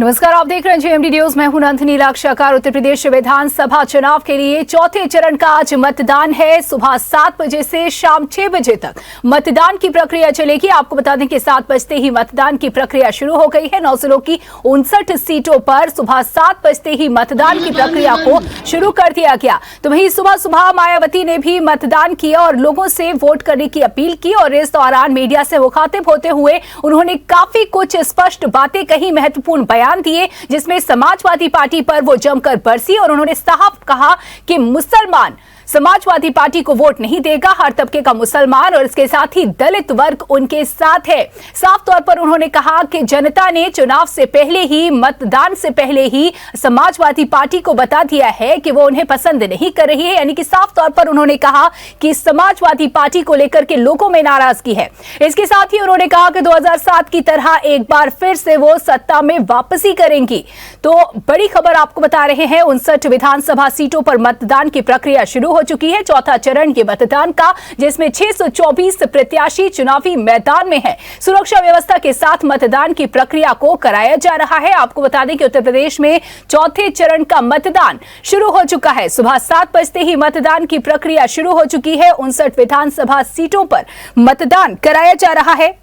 नमस्कार, आप देख रहे हैं जेएमडी न्यूज। मैं हूं नंदिनी लाक्षाकार। उत्तर प्रदेश विधानसभा चुनाव के लिए चौथे चरण का आज मतदान है। सुबह 7 बजे से शाम 6 बजे तक मतदान की प्रक्रिया चलेगी। आपको बता दें कि 7 बजते ही मतदान की प्रक्रिया शुरू हो गई है। 9 जिलों की 59 सीटों पर सुबह 7 बजते ही मतदान की प्रक्रिया को शुरू कर दिया गया। तो वहीं सुबह सुबह मायावती ने भी मतदान किया और लोगों से वोट करने की अपील की और इस दौरान मीडिया से मुखातिब होते हुए उन्होंने काफी कुछ स्पष्ट बातें कही, महत्वपूर्ण बयान दिए, जिसमें समाजवादी पार्टी पर वो जमकर बरसी और उन्होंने साफ कहा कि मुसलमान समाजवादी पार्टी को वोट नहीं देगा। हर तबके का मुसलमान और इसके साथ ही दलित वर्ग उनके साथ है। साफ तौर पर उन्होंने कहा कि जनता ने चुनाव से पहले ही, मतदान से पहले ही समाजवादी पार्टी को बता दिया है कि वो उन्हें पसंद नहीं कर रही है। यानी कि साफ तौर पर उन्होंने कहा कि समाजवादी पार्टी को लेकर के लोगों में नाराजगी है। इसके साथ ही उन्होंने कहा कि 2007 की तरह एक बार फिर से वो सत्ता में वापसी करेंगी। तो बड़ी खबर आपको बता रहे हैं, 59 विधानसभा सीटों पर मतदान की प्रक्रिया शुरू हो चुकी है। चौथा चरण के मतदान का, जिसमें 624 प्रत्याशी चुनावी मैदान में है। सुरक्षा व्यवस्था के साथ मतदान की प्रक्रिया को कराया जा रहा है। आपको बता दें कि उत्तर प्रदेश में चौथे चरण का मतदान शुरू हो चुका है। सुबह 7 बजते ही मतदान की प्रक्रिया शुरू हो चुकी है। 59 विधानसभा सीटों पर मतदान कराया जा रहा है।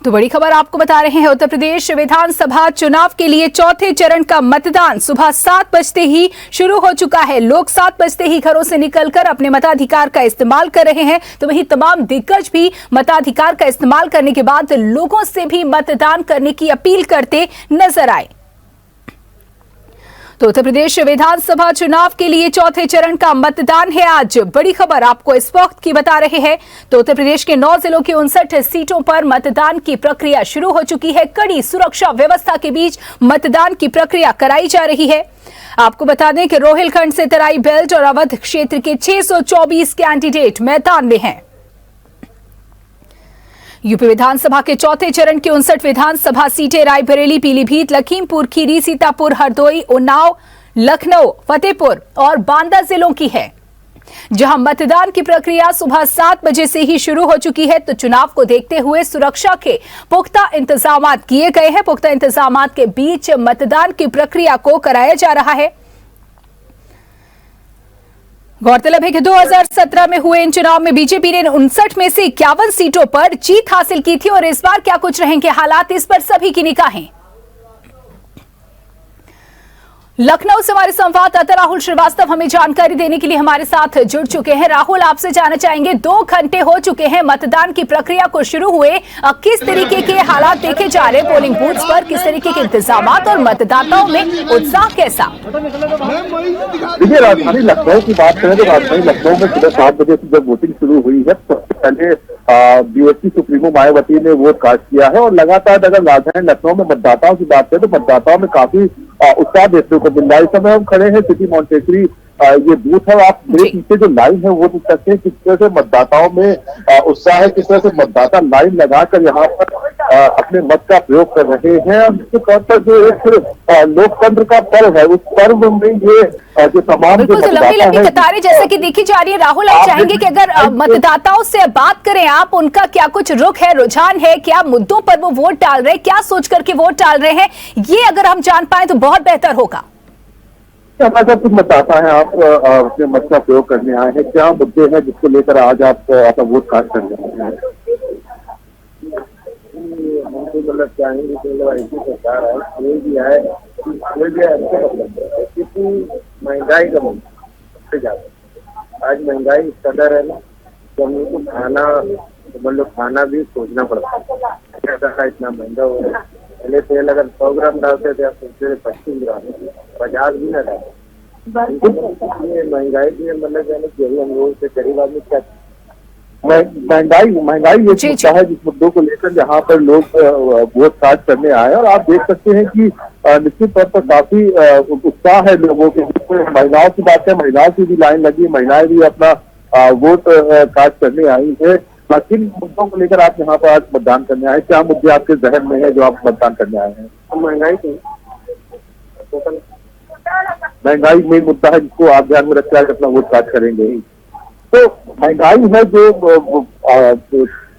तो बड़ी खबर आपको बता रहे हैं, उत्तर प्रदेश विधानसभा चुनाव के लिए चौथे चरण का मतदान सुबह 7 बजते ही शुरू हो चुका है। लोग 7 बजते ही घरों से निकलकर अपने मताधिकार का इस्तेमाल कर रहे हैं। तो वहीं तमाम दिग्गज भी मताधिकार का इस्तेमाल करने के बाद लोगों से भी मतदान करने की अपील करते नजर आए। तो उत्तर प्रदेश विधानसभा चुनाव के लिए चौथे चरण का मतदान है आज। बड़ी खबर आपको इस वक्त की बता रहे हैं। तो उत्तर प्रदेश के 9 जिलों की 59 सीटों पर मतदान की प्रक्रिया शुरू हो चुकी है। कड़ी सुरक्षा व्यवस्था के बीच मतदान की प्रक्रिया कराई जा रही है। आपको बता दें कि रोहिलखंड से तराई बेल्ट और अवध क्षेत्र के 624 कैंडिडेट मैदान में हैं। यूपी विधानसभा के चौथे चरण की 59 विधानसभा सीटें रायबरेली, पीलीभीत, लखीमपुर खीरी, सीतापुर, हरदोई, उन्नाव, लखनऊ, फतेहपुर और बांदा जिलों की है, जहां मतदान की प्रक्रिया सुबह 7 बजे से ही शुरू हो चुकी है। तो चुनाव को देखते हुए सुरक्षा के पुख्ता इंतजाम किए गए हैं। पुख्ता इंतजाम के बीच मतदान की प्रक्रिया को कराया जा रहा है। गौरतलब है कि 2017 में हुए इन चुनाव में बीजेपी ने 59 में से 51 सीटों पर जीत हासिल की थी और इस बार क्या कुछ रहेंगे हालात, इस पर सभी की निगाहें। लखनऊ से हमारे संवाददाता राहुल श्रीवास्तव हमें जानकारी देने के लिए हमारे साथ जुड़ चुके हैं। राहुल, आपसे जानना चाहेंगे, 2 घंटे हो चुके हैं मतदान की प्रक्रिया को शुरू हुए, किस तरीके के हालात देखे जा रहे पोलिंग बूथ्स पर, किस तरीके के इंतजाम और मतदाताओं में उत्साह कैसा? देखिए, राजधानी लखनऊ की बात करें तो राजधानी लखनऊ में सुबह 7 बजे से जब वोटिंग शुरू हुई है, सबसे पहले बीएसपी सुप्रीमो मायावती ने वोट कास्ट किया है और लगातार अगर राजधानी लखनऊ में मतदाताओं की बात करें तो मतदाताओं में काफी उत्साह देखने को मिल रहा है। इस समय हम खड़े हैं सिटी मॉन्टेसरी ये बूथ है। आप मेरे पीछे जो लाइन है वो देख सकते हैं किस तरह से मतदाताओं में उत्साह है, किस तरह से मतदाता लाइन लगाकर यहाँ पर अपने मत का प्रयोग कर रहे हैं। निश्चित तौर पर जो एक लोकतंत्र का पर्व है, उस पर्व में ये जो तमाम लंबी कतारें जैसे कि देखी जा रही है। राहुल, आप चाहेंगे कि अगर मतदाताओं से बात करें आप, उनका क्या कुछ रुख है, रुझान है, क्या मुद्दों पर वो वोट डाल रहे हैं, क्या सोच करके वोट डाल रहे हैं, ये अगर हम जान पाए तो बहुत बेहतर होगा। हमारे साथ कुछ मतदाता हैं, आप अपने मत का प्रयोग करने आए हैं, क्या मुद्दे हैं जिसको लेकर आज आप अपना वोट कास्ट कर रहे हैं? मतलब चाहेंगे कि ऐसी सरकार है, कोई भी है क्योंकि महंगाई का सबसे ज्यादा आज महंगाई इस कदर है ना, तो हम लोग को खाना मतलब खाना भी सोचना पड़ता है। इतना महंगा हो रहा है। पहले तेल अगर 100 ग्राम डालते थे, आप सोचते थे 25 ग्राम, 50 भी ना डालते। महंगाई की मतलब यही हम लोग से गरीब आदमी क्या महंगाई एक मुद्दा है जिस मुद्दों को लेकर यहाँ पर लोग वोट कास्ट करने आए और आप देख सकते हैं कि निश्चित तौर पर काफी उत्साह है लोगों के। महिलाओं की बात है, महिलाओं की भी लाइन लगी, महिलाएं भी अपना वोट कास्ट करने आई है। किन मुद्दों को लेकर आप यहाँ पर आज मतदान करने आए, क्या मुद्दे आपके जहन में है जो आप मतदान करने आए हैं? महंगाई मेन मुद्दा है जिसको आप ध्यान में रखकर अपना वोट कास्ट करेंगे। तो महंगाई है जो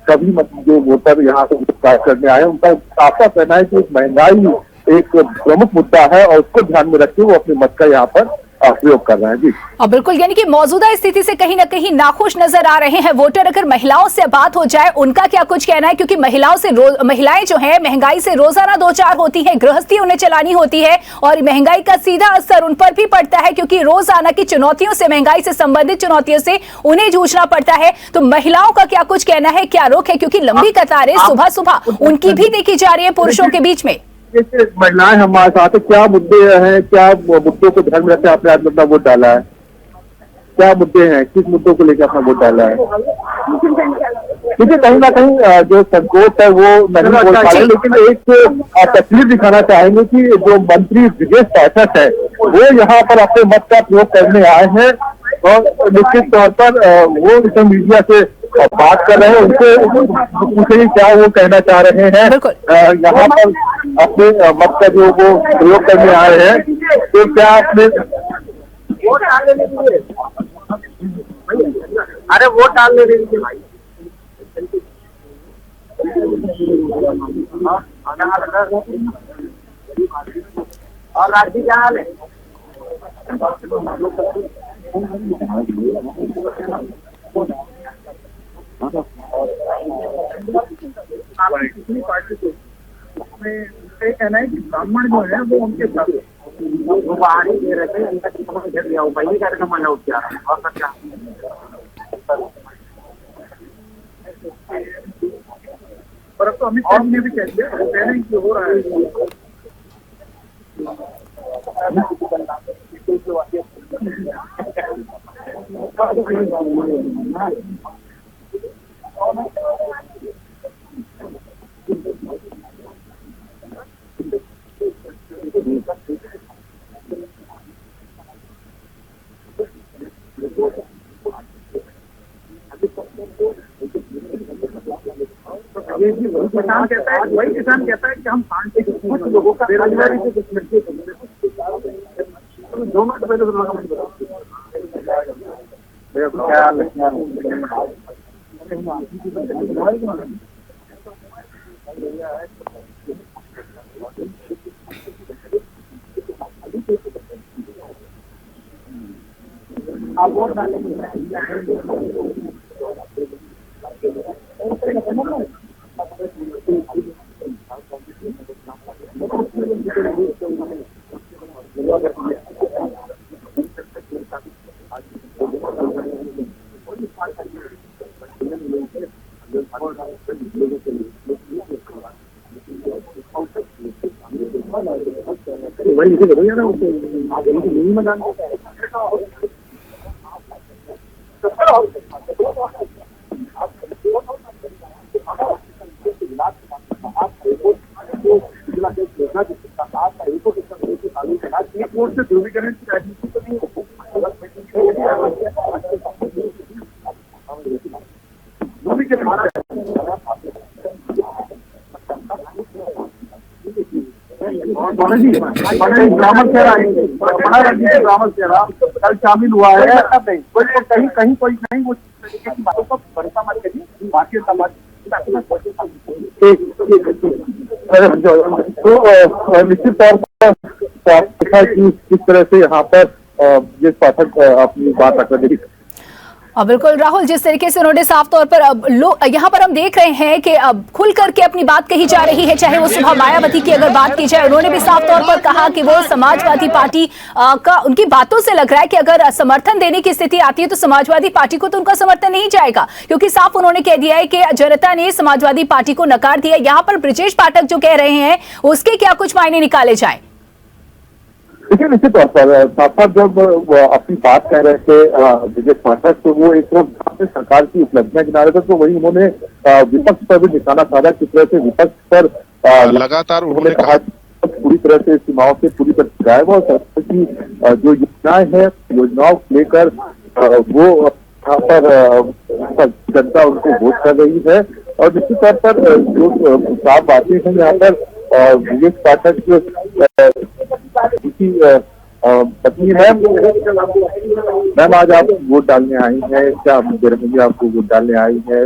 सभी जो वोटर यहाँ पे वोट कास्ट करने आए हैं, उनका साफ कहना है कि महंगाई एक प्रमुख मुद्दा है और उसको ध्यान में रखते हुए वो अपने मत का यहाँ पर प्रयोग कर रहे हैं। जी बिल्कुल, यानी कि मौजूदा स्थिति से कहीं ना कहीं नाखुश नजर आ रहे हैं वोटर। अगर महिलाओं से बात हो जाए, उनका क्या कुछ कहना है, क्योंकि महिलाएं जो है महंगाई से रोजाना दो चार होती है, गृहस्थी उन्हें चलानी होती है और महंगाई का सीधा असर उन पर भी पड़ता है, क्योंकि रोजाना की चुनौतियों से, महंगाई से संबंधित चुनौतियों से उन्हें जूझना पड़ता है। तो महिलाओं का क्या कुछ कहना है, क्या रुख है, क्योंकि लंबी कतारें सुबह सुबह उनकी भी देखी जा रही है पुरुषों के बीच में। महिलाएं हमारे साथ क्या मुद्दे हैं, क्या मुद्दों को ध्यान में रखते आपने आज अपना वोट डाला है, क्या मुद्दे हैं, किस मुद्दों को लेकर अपना वोट डाला है? क्योंकि कहीं ना कहीं जो संकोच है वो नहीं बोल पा रहे, लेकिन एक तस्वीर दिखाना चाहेंगे कि जो मंत्री ब्रिजेश पाठक है वो यहाँ पर अपने मत का प्रयोग करने आए हैं और निश्चित तौर पर वो इस मीडिया से बात कर रहे हैं। उनसे पूछेंगे क्या वो कहना चाह रहे हैं यहाँ पर अपने मत का जो वो प्रयोग करने आए हैं। तो क्या आपने वोट डालने दीजिए, अरे वोट डालने दीजिए भाई। और राशि क्या हाल है? कितनी पार्टी को उसमें कहना है कि ब्राह्मण जो है वो उनके साथ वो बाहर ही दे रहे थे, उनका कितना घेर लिया, वही कार्यक्रम मैंने किया और क्या। पर अब तो अमित शाह ने भी कह दिया, वो कह रहे हैं कि हो रहा है। वही किसान कहता है कि हम कुछ लोगों का बेरोजगारी से कुछ मिलती ध्रुवीकरण की राजनीति तो नहीं ब्राह्मण चेहरा ब्राह्मण चेहरा कल शामिल हुआ है। कहीं कहीं कोई नहीं वो तरीके की बातों को भरोसा मत करिए। भारतीय समाज तो निश्चित तौर पर देखा कि किस तरह से यहाँ पर ये पाठक अपनी बात रख रहे थे। बिल्कुल राहुल, जिस तरीके से उन्होंने साफ तौर पर अब लोग यहाँ पर हम देख रहे हैं कि अब खुल करके अपनी बात कही जा रही है। चाहे वो सुबह मायावती की अगर बात की जाए, उन्होंने भी साफ तौर पर कहा कि वो समाजवादी पार्टी का, उनकी बातों से लग रहा है कि अगर समर्थन देने की स्थिति आती है तो समाजवादी पार्टी को तो उनका समर्थन नहीं जाएगा, क्योंकि साफ उन्होंने कह दिया है कि जनता ने समाजवादी पार्टी को नकार दिया। यहाँ पर ब्रिजेश पाठक जो कह रहे हैं उसके क्या कुछ मायने निकाले जाए? देखिए निश्चित तौर पर साथ जब अपनी बात कह रहे थे ब्रिजेश पाठक, तो वो एक तरफ सरकार की उपलब्धियां गिना रहे थे, तो वही उन्होंने विपक्ष पर भी निशाना साधा। किस तरह से विपक्ष पर लगातार उन्होंने कहा पूरी तरह से सीमाओं से पूरी तरह गायब और सरकार की जो योजनाएं हैं, योजनाओं को लेकर वो यहाँ पर जनता उनको वोट कर रही है। और निश्चित तौर पर जो साफ बातें हैं यहाँ पर ब्रिजेश पाठक की पत्नी है। मैम आज आप वोट डालने आई हैं, क्या मुद्दे रहेंगे? आपको वोट डालने आई है,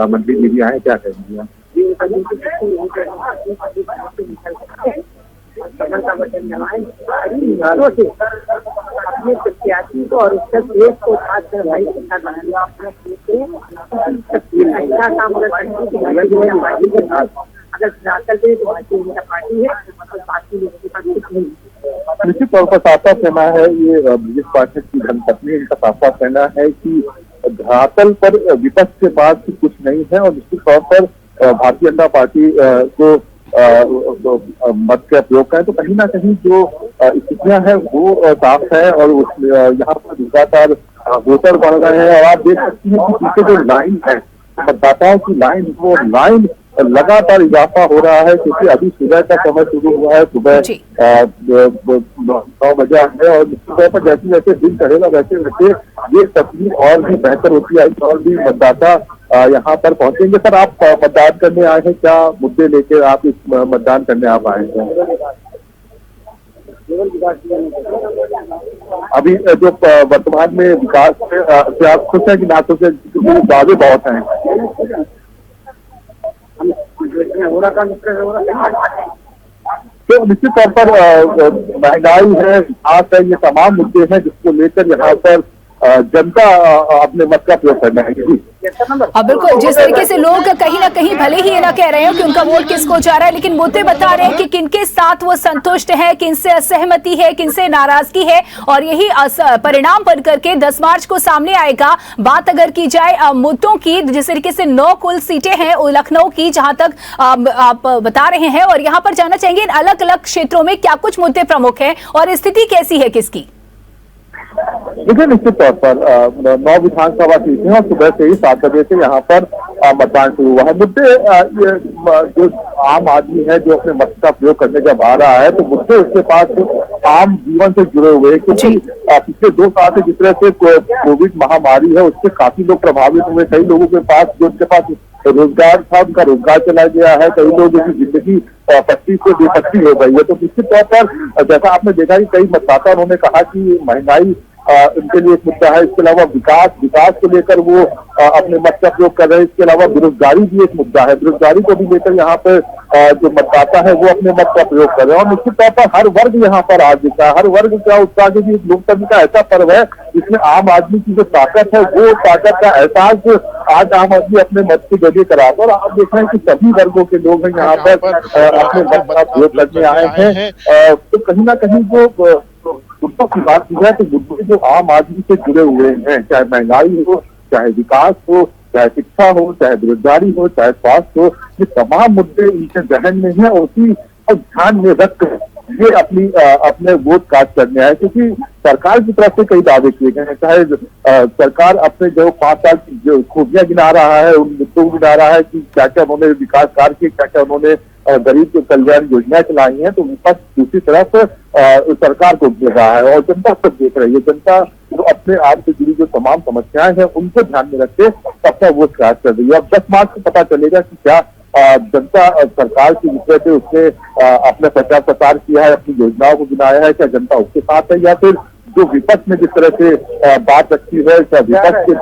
मंत्री दीदी आए, क्या कहेंगे आप? अपने प्रत्याशी को और उत्तर प्रदेश को खासकर भाई सरकार बनाने ऐसा काम अगर पार्टी के साथ अगर जाकर दे तो भारतीय जनता पार्टी है और बाकी लोगों के पास कुछ नहीं। निश्चित तौर पर साफ साफ कहना है, ये ब्रजेश पाठक की धर्मपत्नी, इनका साफ साफ कहना है कि धरातल पर विपक्ष के पास कुछ नहीं है और निश्चित तौर पर भारतीय जनता पार्टी को मत का प्रयोग करें तो कहीं ना कहीं जो स्थितियां हैं वो साफ है और यहाँ पर लगातार वोटर बढ़ रहे हैं और आप देख सकती हैं कि पीछे जो लाइन है मतदाताओं की लाइन, वो लाइन लगातार इजाफा हो रहा है क्योंकि अभी सुबह का समय शुरू हुआ है, सुबह 9 बजे है और निश्चित तौर पर जैसे जैसे दिन चढ़ेगा वैसे वैसे ये तस्वीर और भी बेहतर होती है और भी मतदाता यहाँ पर पहुंचेंगे। सर, आप मतदान करने आए हैं, क्या मुद्दे लेकर आप इस मतदान करने आप आए हैं? अभी जो वर्तमान में विकास से आप खुश हैं कि ना खुश है, क्योंकि दावे बहुत हैं? तो निश्चित तौर पर महंगाई है, विकास है, ये तमाम मुद्दे हैं जिसको लेकर यहाँ पर जनता अपने मत का प्रयोग करना है। बिल्कुल, जिस तरीके से लोग कहीं ना कहीं भले ही ये ना कह रहे हो कि उनका वोट किसको जा रहा है, लेकिन मुद्दे बता रहे हैं कि किनके साथ वो संतुष्ट है, किनसे असहमति है, किनसे नाराजगी है और यही परिणाम बन करके 10 मार्च को सामने आएगा। बात अगर की जाए मुद्दों की, जिस तरीके से 9 कुल सीटें हैं लखनऊ की, जहां तक आप बता रहे हैं, और यहाँ पर जानना चाहेंगे इन अलग अलग क्षेत्रों में क्या कुछ मुद्दे प्रमुख हैं और स्थिति कैसी है किसकी? देखिए, निश्चित तौर पर 9 विधानसभा सीटें और सुबह से ही 7 बजे से यहाँ पर मतदान शुरू हुआ है। मुद्दे जो आम आदमी है जो अपने मत का प्रयोग करने जब आ रहा है तो मुद्दे उसके पास आम जीवन से जुड़े हुए हैं, क्योंकि पिछले 2 साल से जिस तरह से कोविड महामारी है उससे काफी लोग प्रभावित हुए। कई लोगों के पास जो उनके पास रोजगार था उनका रोजगार चला गया है, कई लोगों की जिंदगी पट्टी से बेपट्टी हो गई है। तो निश्चित तौर पर जैसा आपने देखा कि कई मतदाता उन्होंने कहा कि महंगाई उनके लिए एक मुद्दा है, इसके अलावा विकास को लेकर वो अपने मत का प्रयोग कर रहे हैं। इसके अलावा बेरोजगारी भी एक मुद्दा है, बेरोजगारी को भी लेकर यहाँ पर जो मतदाता है वो अपने मत का प्रयोग कर रहे हैं और निश्चित तौर पर हर वर्ग यहाँ पर आज दिखा है। हर वर्ग का उत्साह, क्योंकि लोकतंत्र का ऐसा पर्व है जिसमें आम आदमी की जो ताकत है वो ताकत का एहसास आज आम आदमी अपने मत के जरिए कराता है और आप देख रहे हैं कि सभी वर्गों के लोग हैं यहाँ पर अपने मत का प्रयोग करने आए हैं। तो कहीं ना कहीं जो मुद्दों की बात की जाए तो मुद्दे जो आम आदमी से जुड़े हुए हैं, चाहे महंगाई हो, चाहे विकास हो, चाहे शिक्षा हो, चाहे बेरोजगारी हो, चाहे स्वास्थ्य हो, ये तमाम मुद्दे इनके जहन में है और उसी को ध्यान में रखकर ये अपने वोट कास्ट करने आए। क्योंकि सरकार की तरफ से कई दावे किए गए हैं, चाहे सरकार अपने जो 5 साल की जो खूबियां गिना रहा है, उन मुद्दों को गिना रहा है कि क्या क्या उन्होंने विकास कार्य किए, क्या क्या उन्होंने गरीब के कल्याण योजनाएं चलाई हैं, तो विपक्ष दूसरी तरफ सरकार को देख रहा है और जनता सब देख रही है। जनता जो अपने आप से जुड़ी जो तमाम समस्याएं हैं उनको ध्यान में रखते अपना वोट कास्ट कर रही है। अब 10 मार्च को पता चलेगा कि क्या जनता सरकार की विषय से उसने अपने प्रचार प्रसार किया है, अपनी योजनाओं को गिनाया है, क्या जनता उसके साथ है या फिर जो विपक्ष में जिस तरह से बात रखी है, क्या विपक्ष के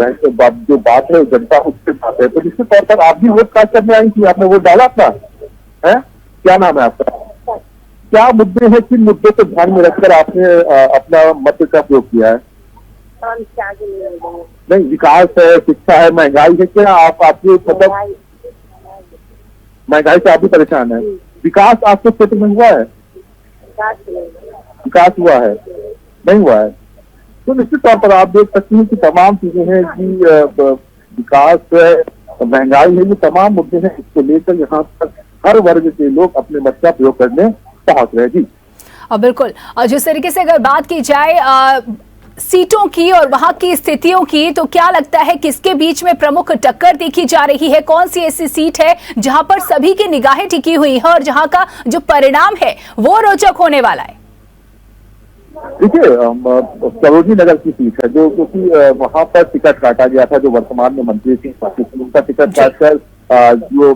जो बात है जनता उसके साथ है। तो निश्चित तौर पर आप भी वोट कास्ट करने आई थी, आपने वोट डाला अपना है? क्या नाम है आपका? क्या मुद्दे हैं, किन मुद्दे को ध्यान में रखकर आपने अपना मत का प्रयोग किया है? नहीं, विकास है, शिक्षा है, महंगाई है, क्या आपके मतलब महंगाई से आप भी परेशान है? विकास आपके क्षेत्र में हुआ है? विकास हुआ है? नहीं हुआ है? तो निश्चित तौर पर आप देख सकते हैं कि तमाम चीजें हैं कि विकास है, महंगाई है, ये तमाम मुद्दे हैं, इसको लेकर यहाँ पर हर वर्ग के लोग अपने मत का प्रयोग करने पहुंच रहे हैं। जी बिल्कुल, जिस तरीके से अगर बात की जाए सीटों की और वहां की स्थितियों की, तो क्या लगता है किसके बीच में प्रमुख टक्कर देखी जा रही है? कौन सी ऐसी सीट है जहां पर सभी की निगाहें टिकी हुई है और जहां का जो परिणाम है वो रोचक होने वाला है? देखिए, सरोजनी नगर की सीट है जो क्योंकि वहां पर टिकट काटा गया था, जो वर्तमान में मंत्री सिंह उनका टिकट काटकर जो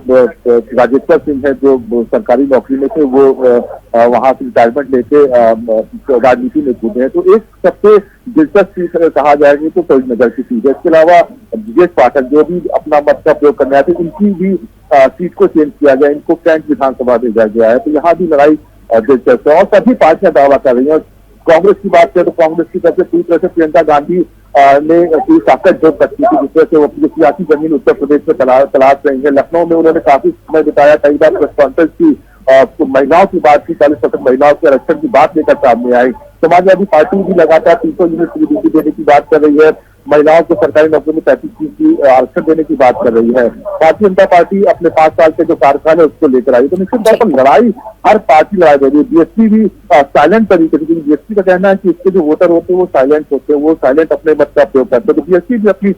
राजेश्वर सिंह है जो सरकारी नौकरी में थे वो वहां से रिटायरमेंट लेके राजनीति में कूदे हैं। तो एक सबसे दिलचस्प सीट कहा जाएगी तो सरोजनी नगर की सीट है। इसके अलावा ब्रजेश पाठक जो भी अपना मत का प्रयोग करने आए थे, उनकी भी सीट को चेंज किया गया, इनको कैंट विधानसभा भेजा गया है। तो यहाँ भी लड़ाई दिलचस्प है और सभी पार्टियां दावा कर रही हैं। कांग्रेस की बात करें तो कांग्रेस की तरफ से पूरी तरह से प्रियंका गांधी ने पूरी ताकत जो रखी थी, जिस तरह से वो अपनी सियासी जमीन उत्तर प्रदेश में तलाश रही है। लखनऊ में उन्होंने काफी समय बिताया, कई बार प्रेस कॉन्फ्रेंस की, महिलाओं की बात की, 40% महिलाओं के आरक्षण की बात लेकर सामने आई। समाजवादी पार्टी भी लगातार 300 यूनिट सीबीडीटी देने की बात कर रही है, महिलाओं को सरकारी नौकरी में 35% की आरक्षण देने की बात कर रही है। भारतीय जनता पार्टी अपने 5 साल के जो कार्यकाल है उसको लेकर आई। तो निश्चित तौर पर लड़ाई हर पार्टी लड़ाई दे रही है। बीएसपी भी साइलेंट तरीके से, क्योंकि बीएसपी का कहना है कि इसके जो वोटर होते हैं वो साइलेंट होते हैं, वो साइलेंट अपने मत का प्रयोग करते हैं। तो बीएसपी भी अपनी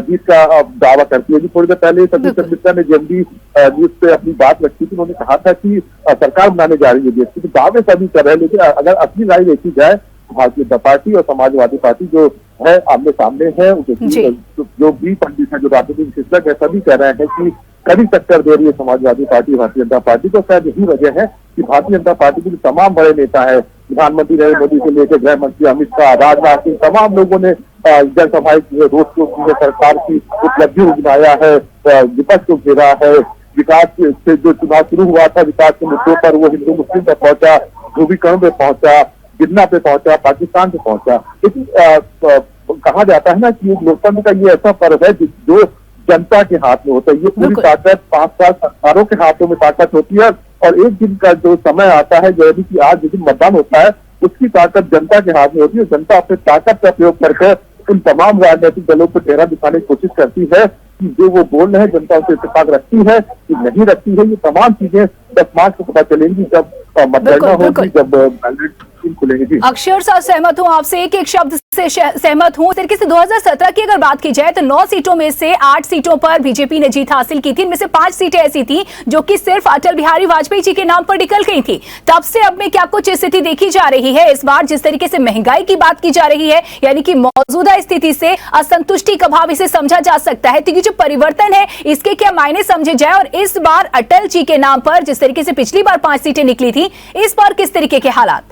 जीत का दावा करती है। थोड़ी देर पहले सतीश मिश्रा ने जेएमडी न्यूज पे अपनी बात रखी थी, उन्होंने कहा था कि सरकार बनाने जा रही है बीएसपी। तो दावे सभी कर रहे हैं, लेकिन अगर असली लड़ाई देखी जाए, भारतीय जनता पार्टी और समाजवादी पार्टी जो है आमने सामने है, जो भी पंडित है, जो राजनीतिक विशेषज्ञ है, सभी कह रहे हैं कि कड़ी टक्कर दे रही है समाजवादी पार्टी भारतीय जनता पार्टी को। शायद यही वजह है कि भारतीय जनता पार्टी के तमाम बड़े नेता है, प्रधानमंत्री नरेंद्र मोदी से लेकर गृह मंत्री अमित शाह, राजनाथ सिंह, तमाम लोगों ने जनसभाएं की है, रोड शो की है, सरकार की उपलब्धियों को गिनाया है, विपक्ष को घेरा है। विकास से जो चुनाव शुरू हुआ था, विकास के मुद्दों पर वो हिंदू मुस्लिम पे पहुंचा, ध्रुवीकरण पे पहुंचा, गिरना पे पहुंचा, पाकिस्तान पे पहुंचा। लेकिन कहा जाता है ना कि लोकतंत्र का ये ऐसा पर्व है जो जनता के हाथ में होता है। ये पूरी ताकत 5 साल सरकारों के हाथों में ताकत होती है और एक दिन का जो समय आता है, जैसे कि आज जिस दिन मतदान होता है, उसकी ताकत जनता के हाथ में होती है। जनता अपने ताकत का प्रयोग करके उन तमाम राजनीतिक दलों को चेहरा दिखाने की कोशिश करती है कि जो वो बोल रहे हैं जनता उनसे इत्तेफाक रखती है कि नहीं रखती है। ये तमाम चीजें 10 मार्च को पता चलेंगी, जब मतगणना होगी, जब बैलेट खुलेंगी। अक्षर साहब, सहमत हूँ आपसे, एक शब्द से सहमत हूँ। तरीके से 2017 की अगर बात की जाए तो 9 सीटों में से 8 सीटों पर बीजेपी ने जीत हासिल की थी। इनमें से 5 सीटें ऐसी थी जो कि सिर्फ अटल बिहारी वाजपेयी जी के नाम पर निकल गई थी। तब से अब में क्या कुछ स्थिति देखी जा रही है इस बार? जिस तरीके से महंगाई की बात की जा रही है, यानी कि मौजूदा स्थिति से असंतुष्टि का भाव इसे समझा जा सकता है। तो ये जो परिवर्तन है, इसके क्या मायने समझे जाए? और इस बार अटल जी के नाम पर जिस तरीके से पिछली बार 5 सीटें निकली थी, इस बार किस तरीके के हालात?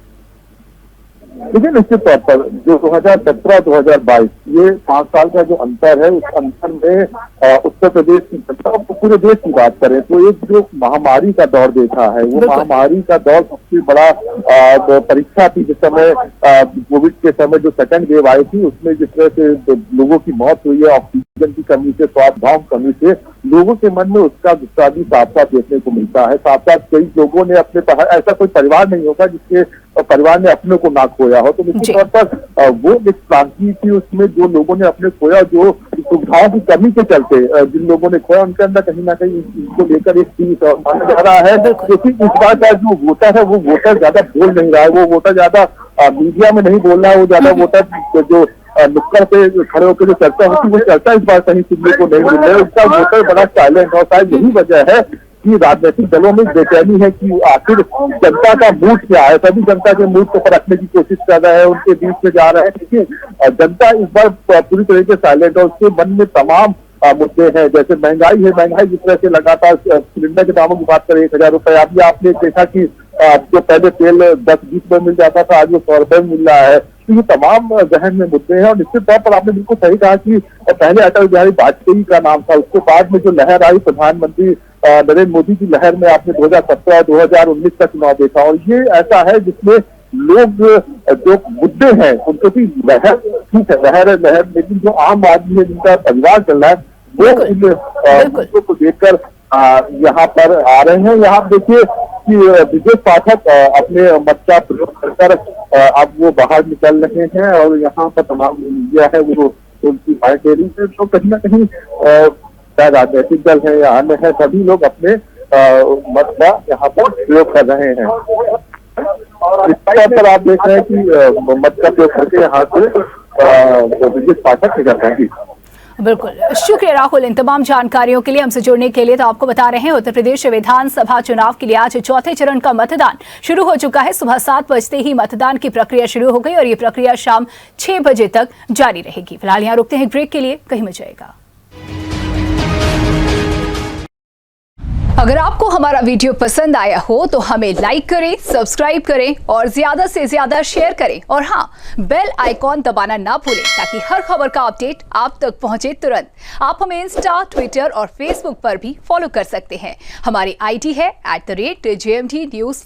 देखिए, निश्चित तौर पर जो 2017-2022 ये 5 साल का जो अंतर है, उस अंतर में उत्तर प्रदेश की जनता, पूरे देश की बात करें तो एक जो महामारी का दौर देखा है, वो महामारी का दौर सबसे बड़ा परीक्षा थी। जिस समय कोविड के समय जो सेकंड वेव आई थी, उसमें जिस तरह से लोगों की मौत हुई है, ऑक्सीजन की कमी से, स्वास्थ्य कमी से, लोगों के मन में उसका गुस्सा भी साफ साफ देखने को मिलता है। साफ साफ कई लोगों ने अपने, ऐसा कोई परिवार नहीं होगा जिसके परिवार ने अपने को ना खोया हो। तो निश्चित तौर पर वो एक क्रांति थी, उसमें जो लोगों ने अपने खोया, जो सुविधाओं की कमी के चलते जिन लोगों ने खोया, उनके अंदर कहीं ना कहीं इसको लेकर एक चीज माना जा रहा है। क्योंकि इस बार का जो वोटर है, वो वोटर ज्यादा बोल नहीं रहा है, वो वोटर ज्यादा मीडिया में नहीं बोल रहा है, वो ज्यादा वोटर जो नुक्कड़ पे खड़े होकर जो चर्चा होती है, वो चर्चा इस बार कहीं सुनने को नहीं मिल रहा है। उसका वोटर बड़ा साइलेंट, और शायद यही वजह है कि राजनीतिक दलों में बेचैनी है कि आखिर जनता का मूड क्या है। सभी जनता के मूड को परखने की कोशिश कर रहे हैं, उनके बीच में जा रहे हैं। देखिए, जनता इस बार पूरी तरीके से साइलेंट है, उसके मन में तमाम मुद्दे हैं। जैसे महंगाई है, महंगाई जिस तरह से लगातार सिलेंडर के दामों की बात करें 1000 रुपए, अभी आपने देखा कि जो पहले तेल 10-20 में मिल जाता था, आज वो 100 रुपए मिल रहा है। तो ये तमाम जहन में मुद्दे हैं। और निश्चित तौर पर आपने बिल्कुल सही कहा कि पहले अटल बिहारी वाजपेयी का नाम था, उसके बाद में जो लहर आई प्रधानमंत्री नरेंद्र मोदी की लहर में, आपने 2017 और 2019 का चुनाव देखा। और ये ऐसा है जिसमें लोग जो मुद्दे हैं उनको भी लहर, ठीक है लहर, लेकिन जो आम आदमी है, जिनका परिवार चल रहा है, वो इन मुद्दों को देखकर यहाँ पर आ रहे हैं। यहाँ देखिए कि विजय पाठक अपने मत का प्रयोग कर अब वो बाहर निकल रहे हैं और यहाँ पर तमाम मीडिया है वो उनकी बात दे रही है। तो कहीं ना कहीं चाहे राजनीतिक दल है या अन्य है, सभी लोग अपने मत का यहाँ पर प्रयोग कर रहे हैं। इस पर आप देख रहे हैं कि मत का प्रयोग करके यहाँ से विजय पाठक निकल रहे हैं। बिल्कुल, शुक्रिया राहुल इन तमाम जानकारियों के लिए, हमसे जुड़ने के लिए। तो आपको बता रहे हैं, उत्तर प्रदेश विधानसभा चुनाव के लिए आज चौथे चरण का मतदान शुरू हो चुका है। सुबह 7 बजते ही मतदान की प्रक्रिया शुरू हो गई और ये प्रक्रिया शाम 6 बजे तक जारी रहेगी। फिलहाल यहाँ रुकते हैं ब्रेक के लिए, कहीं मत जाएगा। अगर आपको हमारा वीडियो पसंद आया हो तो हमें लाइक करें, सब्सक्राइब करें और ज्यादा से ज्यादा शेयर करें। और हाँ, बेल आइकॉन दबाना ना भूलें ताकि हर खबर का अपडेट आप तक पहुंचे तुरंत। आप हमें इंस्टा, ट्विटर और फेसबुक पर भी फॉलो कर सकते हैं। हमारी आईडी है @JMT News।